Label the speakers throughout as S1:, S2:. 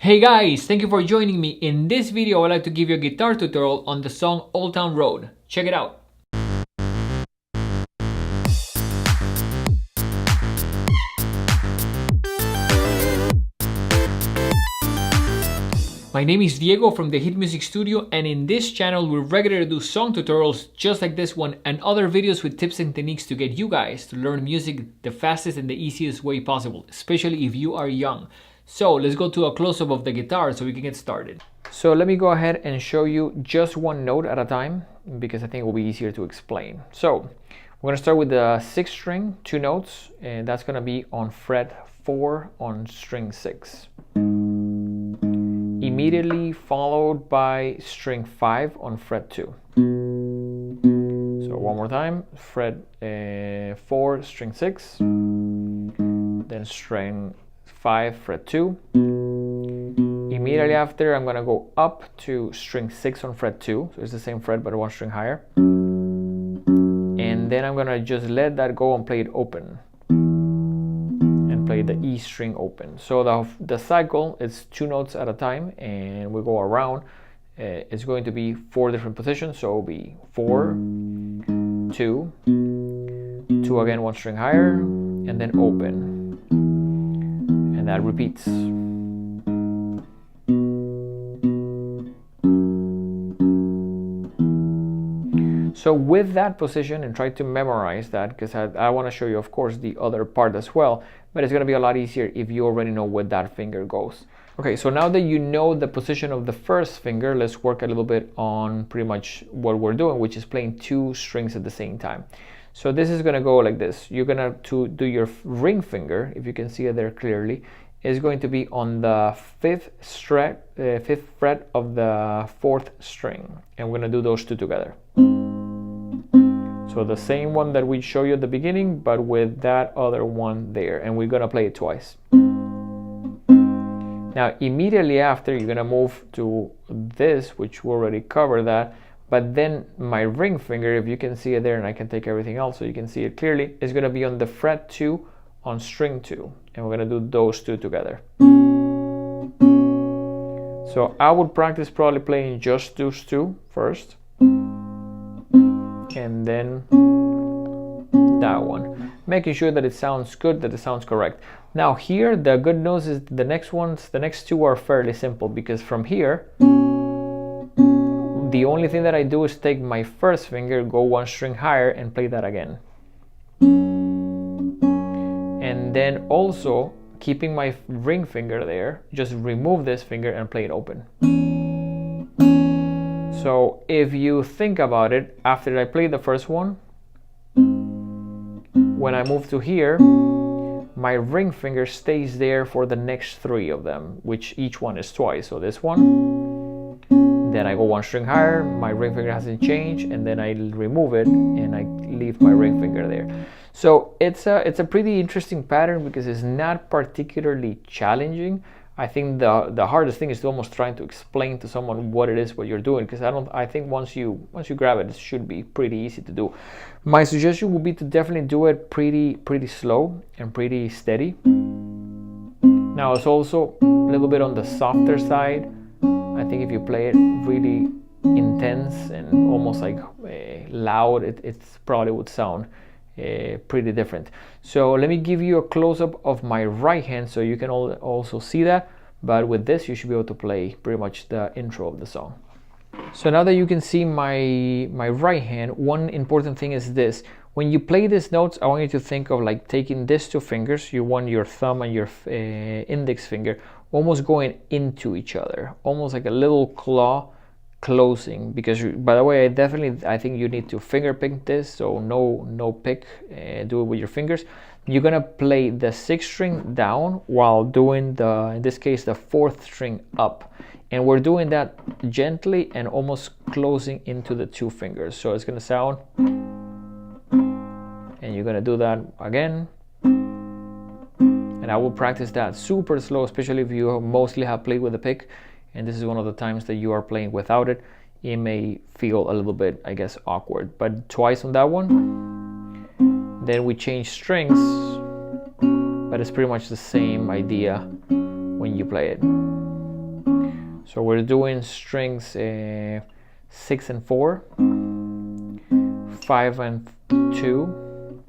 S1: Hey guys, thank you for joining me. In this video, I'd like to give you a guitar tutorial on the song Old Town Road. Check it out. My name is Diego from the Hit Music Studio, and in this channel we regularly do song tutorials just like this one and other videos with tips and techniques to get you guys to learn music the fastest and the easiest way possible, especially if you are young. So let's go to a close-up of the guitar so we can get started. So let me go ahead and show you just one note at a time because I think it will be easier to explain. So we're going to start with the 6th string, 2 notes, and that's going to be on fret 4 on string 6. Immediately followed by string 5 on fret 2. So one more time, fret 4, string 6, then string 5, fret 2. Immediately after, I'm going to go up to string 6 on fret 2, so it's the same fret but 1 string higher. And then I'm going to just let that go and play it open. Play the E string open. So the cycle is 2 notes at a time, and we go around. It's going to be 4 different positions, so it'll be 4, 2, 2 again, 1 string higher, and then open. And that repeats. So with that position, and try to memorize that, because I want to show you, of course, the other part as well, but it's going to be a lot easier if you already know where that finger goes. Okay, so now that you know the position of the first finger, let's work a little bit on pretty much what we're doing, which is playing 2 strings at the same time. So this is going to go like this. You're going to do your ring finger, if you can see it there clearly, is going to be on the 5th fret of the 4th string, and we're going to do those 2 together. So the same one that we showed you at the beginning, but with that other one there, and we're gonna play it twice. Now immediately after, you're gonna move to this, which we already covered that, but then my ring finger, if you can see it there, and I can take everything else so you can see it clearly, is gonna be on the fret 2 on string 2, and we're gonna do those 2 together. So I would practice probably playing just those 2 first, and then that one, making sure that it sounds good, that it sounds correct. Now here, the good news is the next 2 are fairly simple, because from here, the only thing that I do is take my first finger, go 1 string higher, and play that again. And then also, keeping my ring finger there, just remove this finger and play it open. So if you think about it, after I play the first one, when I move to here, my ring finger stays there for the next 3 of them, which each one is twice. So this one, then I go 1 string higher, my ring finger hasn't changed, and then I remove it and I leave my ring finger there. So it's a pretty interesting pattern because it's not particularly challenging. I think the hardest thing is almost trying to explain to someone what it is what you're doing, because I think once you grab it, it should be pretty easy to do. My suggestion would be to definitely do it pretty slow and pretty steady. Now it's also a little bit on the softer side. I think if you play it really intense and almost like loud, it probably would sound pretty different. So let me give you a close-up of my right hand so you can also see that, but with this you should be able to play pretty much the intro of the song. So now that you can see my right hand, one important thing is this: when you play these notes, I want you to think of like taking these 2 fingers, you want your thumb and your index finger almost going into each other, almost like a little claw closing, because by the way, I think you need to finger pick this, so no pick, do it with your fingers. You're gonna play the 6th string down while doing in this case the 4th string up, and we're doing that gently and almost closing into the 2 fingers. So it's gonna sound, and you're gonna do that again, and I will practice that super slow, especially if you mostly have played with the pick. And this is one of the times that you are playing without it. It may feel a little bit, I guess, awkward, but twice on that one. Then we change strings, but it's pretty much the same idea when you play it. So we're doing strings 6 and 4, 5 and 2,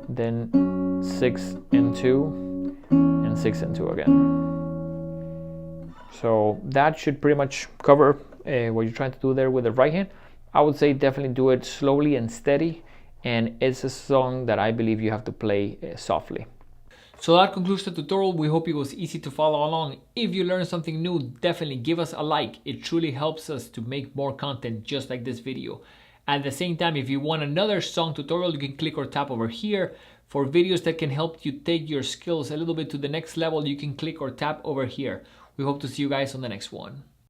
S1: then 6 and 2, and 6 and 2 again. So that should pretty much cover what you're trying to do there with the right hand. I would say definitely do it slowly and steady, and it's a song that I believe you have to play softly. So that concludes the tutorial. We hope it was easy to follow along. If you learned something new, definitely give us a like. It truly helps us to make more content just like this video. At the same time, if you want another song tutorial, you can click or tap over here. For videos that can help you take your skills a little bit to the next level, you can click or tap over here. We hope to see you guys on the next one.